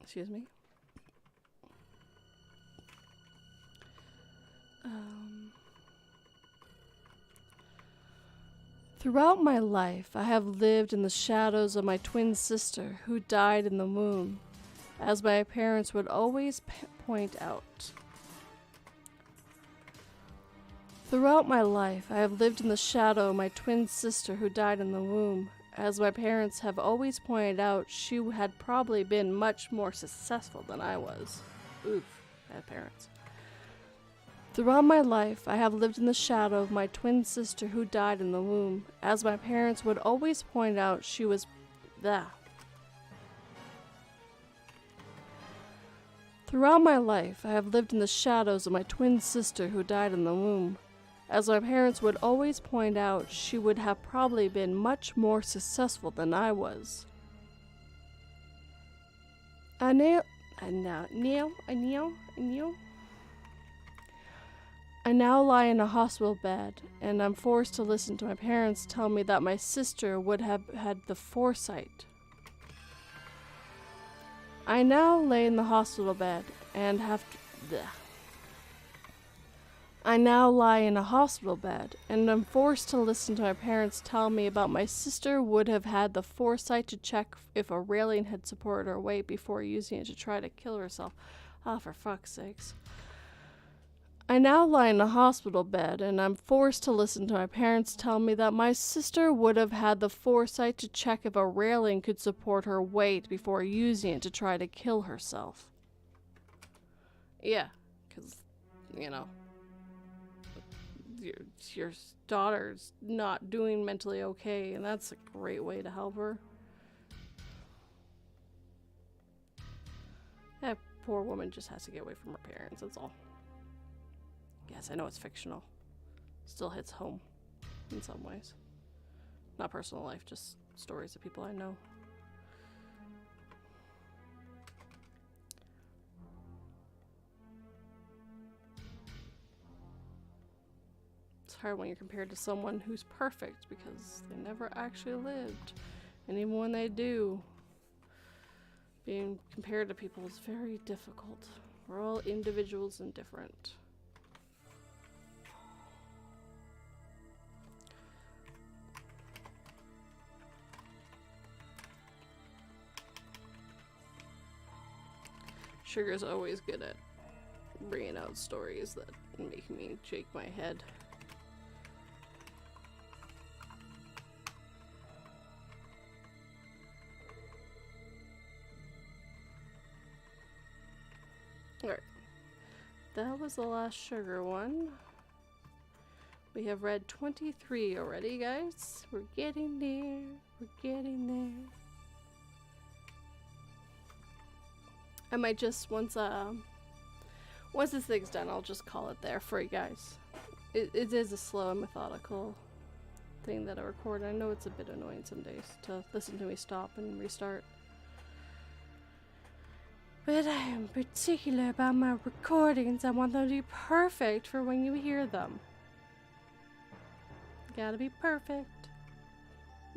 A: Excuse me. Throughout my life, I have lived in the shadows of my twin sister who died in the womb, as my parents would always point out. Throughout my life, I have lived in the shadow of my twin sister who died in the womb. As my parents have always pointed out, she had probably been much more successful than I was. Oof, bad parents. Throughout my life, I have lived in the shadow of my twin sister who died in the womb. As my parents would always point out, she was... Throughout my life, I have lived in the shadows of my twin sister who died in the womb. As my parents would always point out, she would have probably been much more successful than I was. I now lie in a hospital bed, and I'm forced to listen to my parents tell me that my sister would have had the foresight. I now lay in the hospital bed and have to... I now lie in a hospital bed, and I'm forced to listen to my parents tell me about my sister would have had the foresight to check if a railing had supported her weight before using it to try to kill herself. Oh, for fuck's sakes. I now lie in a hospital bed, and I'm forced to listen to my parents tell me that my sister would have had the foresight to check if a railing could support her weight before using it to try to kill herself. Yeah, because, you know, your daughter's not doing mentally okay, and that's a great way to help her. That poor woman just has to get away from her parents, that's all. Yes, I know it's fictional. Still hits home in some ways. Not personal life, just stories of people I know. It's hard when you're compared to someone who's perfect because they never actually lived. And even when they do, being compared to people is very difficult. We're all individuals and different. Sugar's always good at bringing out stories that make me shake my head. Alright. That was the last sugar one. We have read 23 already, guys. We're getting there. We're getting there. I might just, once this thing's done, I'll just call it there for you guys. It is a slow and methodical thing that I record. I know it's a bit annoying some days to listen to me stop and restart. But I am particular about my recordings. I want them to be perfect for when you hear them. Gotta be perfect.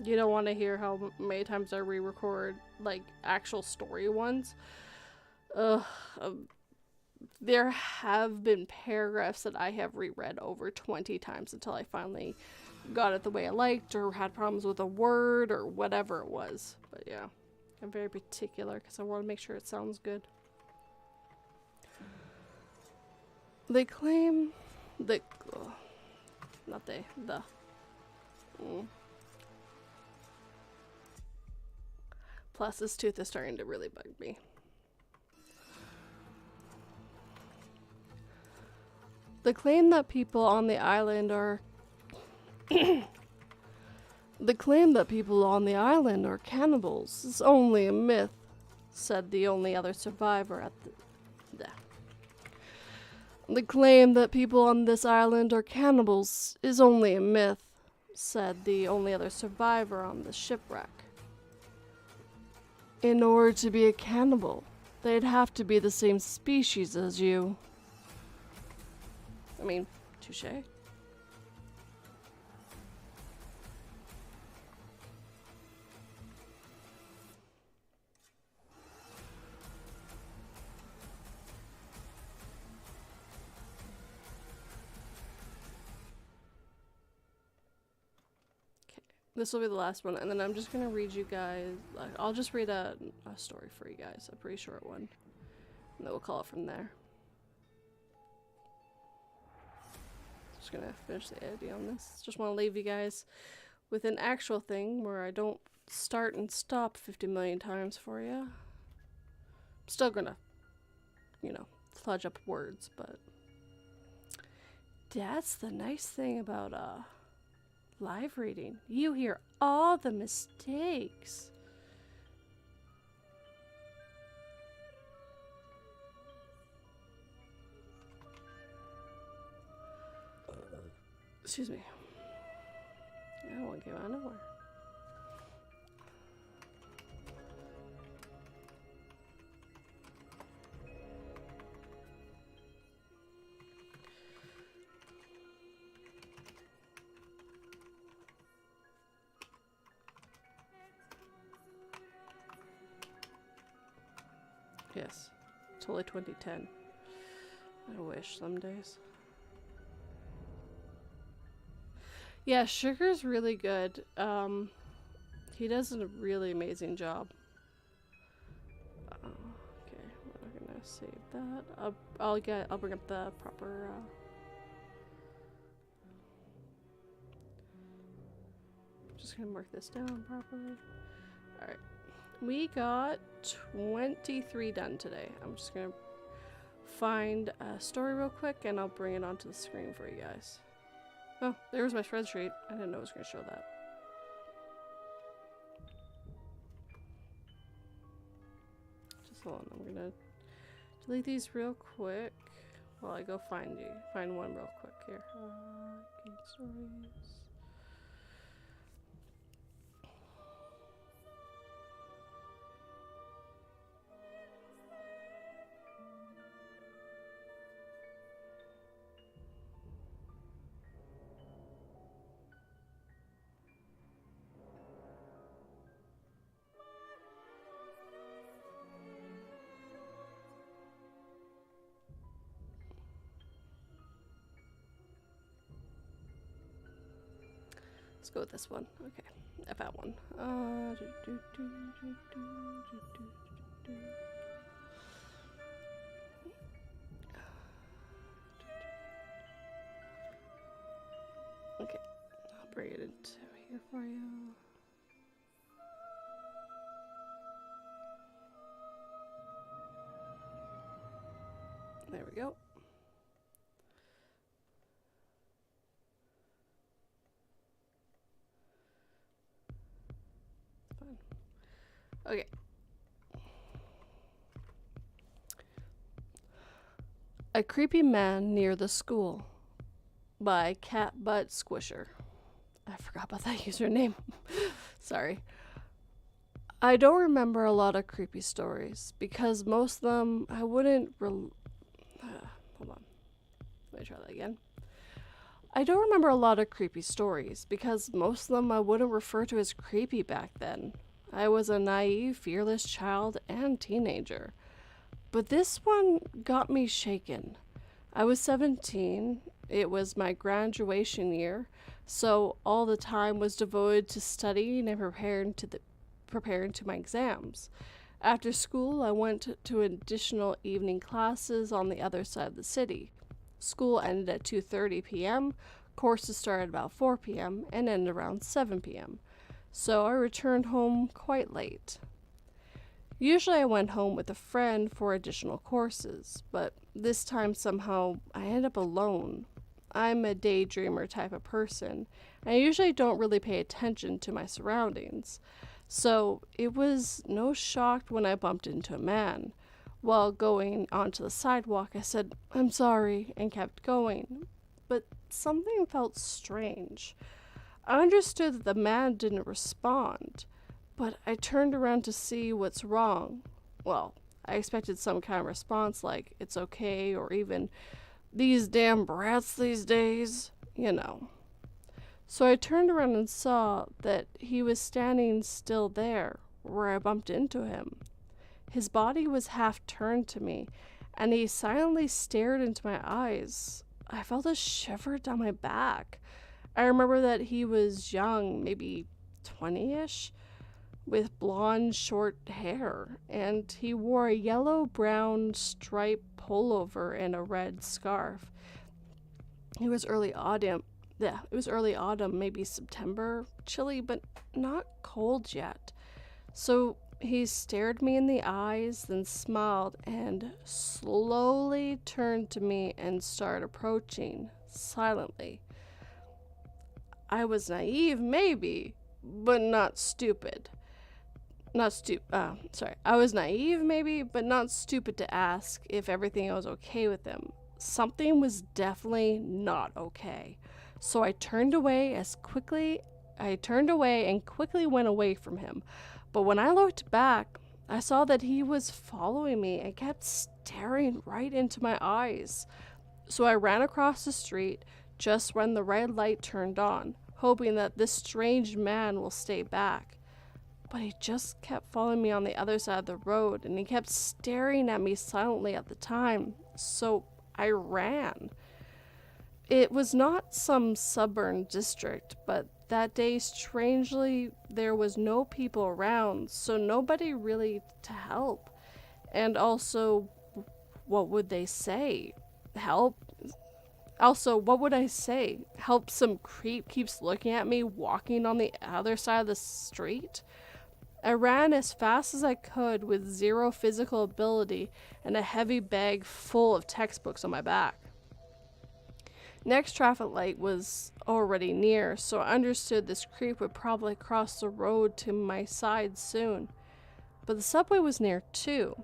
A: You don't want to hear how many times I re-record, like, actual story ones. There have been paragraphs that I have reread over 20 times until I finally got it the way I liked or had problems with a word or whatever it was. But yeah, I'm very particular because I want to make sure it sounds good. They claim that... not they, the... Plus, this tooth is starting to really bug me. They claim that people on the island are The claim that people on the island are cannibals is only a myth, said the only other survivor at the... The claim that people on this island are cannibals is only a myth, said the only other survivor on the shipwreck. In order to be a cannibal, they'd have to be the same species as you. I mean, touché. This will be the last one, and then I'm just gonna read you guys. I'll just read a story for you guys, a pretty short one, and then we'll call it from there. Just gonna finish the editing on this. Just want to leave you guys with an actual thing where I don't start and stop 50 million times for you. I'm still gonna, you know, fudge up words, but that's the nice thing about live reading. You hear all the mistakes. Excuse me. That one came out of nowhere. Yes, it's only 2010. I wish some days. Yeah, Sugar's really good. He does a really amazing job. Okay, we're gonna save that. I'll bring up the proper. Just gonna mark this down properly. All right. We got 23 done today. I'm just gonna find a story real quick and I'll bring it onto the screen for you guys. Oh, there's my spreadsheet. I didn't know it was gonna show that. Just hold on, I'm gonna delete these real quick while I go find one real quick here. Gain stories. Let's go with this one. Okay, I found one. Okay, I'll bring it into here for you. There we go. Okay. A Creepy Man Near the School by Cat Butt Squisher. I forgot about that username. Sorry. I don't remember a lot of creepy stories because most of them I wouldn't hold on. Let me try that again. I don't remember a lot of creepy stories because most of them I wouldn't refer to as creepy back then. I was a naive, fearless child and teenager. But this one got me shaken. I was 17. It was my graduation year, so all the time was devoted to studying and preparing to my exams. After school, I went to additional evening classes on the other side of the city. School ended at 2:30 p.m., courses started about 4 p.m., and ended around 7 p.m., so I returned home quite late. Usually I went home with a friend for additional courses, but this time somehow I ended up alone. I'm a daydreamer type of person. I usually don't really pay attention to my surroundings. So it was no shock when I bumped into a man. While going onto the sidewalk, I said, "I'm sorry," and kept going. But something felt strange. I understood that the man didn't respond, but I turned around to see what's wrong. Well, I expected some kind of response like, "It's okay," or even, "These damn brats these days," you know. So I turned around and saw that he was standing still there, where I bumped into him. His body was half turned to me, and he silently stared into my eyes. I felt a shiver down my back. I remember that he was young, maybe 20-ish, with blonde short hair, and he wore a yellow-brown striped pullover and a red scarf. It was early autumn. Yeah, it was early autumn, maybe September. Chilly, but not cold yet. So he stared me in the eyes, then smiled and slowly turned to me and started approaching silently. I was naive, maybe, but not stupid. I was naive, maybe, but not stupid to ask if everything was okay with him. Something was definitely not okay. So I turned away and quickly went away from him. But when I looked back, I saw that he was following me and kept staring right into my eyes. So I ran across the street just when the red light turned on, hoping that this strange man will stay back. But he just kept following me on the other side of the road, and he kept staring at me silently at the time. So I ran. It was not some suburban district, but that day, strangely, there was no people around, so nobody really to help. And also, what would they say? Help? Also, what would I say? Help some creep keeps looking at me walking on the other side of the street? I ran as fast as I could with zero physical ability and a heavy bag full of textbooks on my back. Next traffic light was already near, so I understood this creep would probably cross the road to my side soon. But the subway was near too.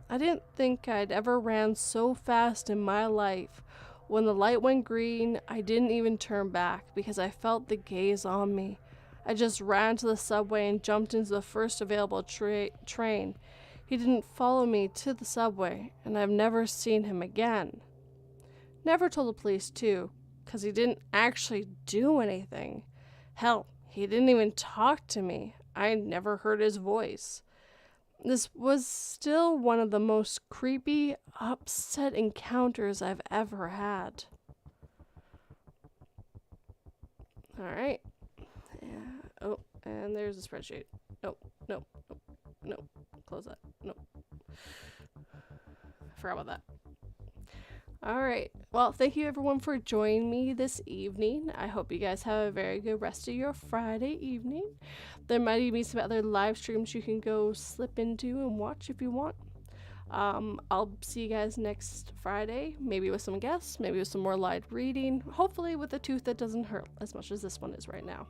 A: I didn't think I'd ever ran so fast in my life. When the light went green, I didn't even turn back because I felt the gaze on me. I just ran to the subway and jumped into the first available train. He didn't follow me to the subway, and I've never seen him again. Never told the police too, because he didn't actually do anything. Hell, he didn't even talk to me. I never heard his voice. This was still one of the most creepy, upset encounters I've ever had. Alright. Yeah. Oh, and there's a spreadsheet. Nope. Close that. Nope. I forgot about that. Alright. Well, thank you everyone for joining me this evening. I hope you guys have a very good rest of your Friday evening. There might even be some other live streams you can go slip into and watch if you want. I'll see you guys next Friday, maybe with some guests, maybe with some more live reading, hopefully with a tooth that doesn't hurt as much as this one is right now.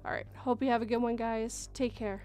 A: Alright, hope you have a good one, guys. Take care.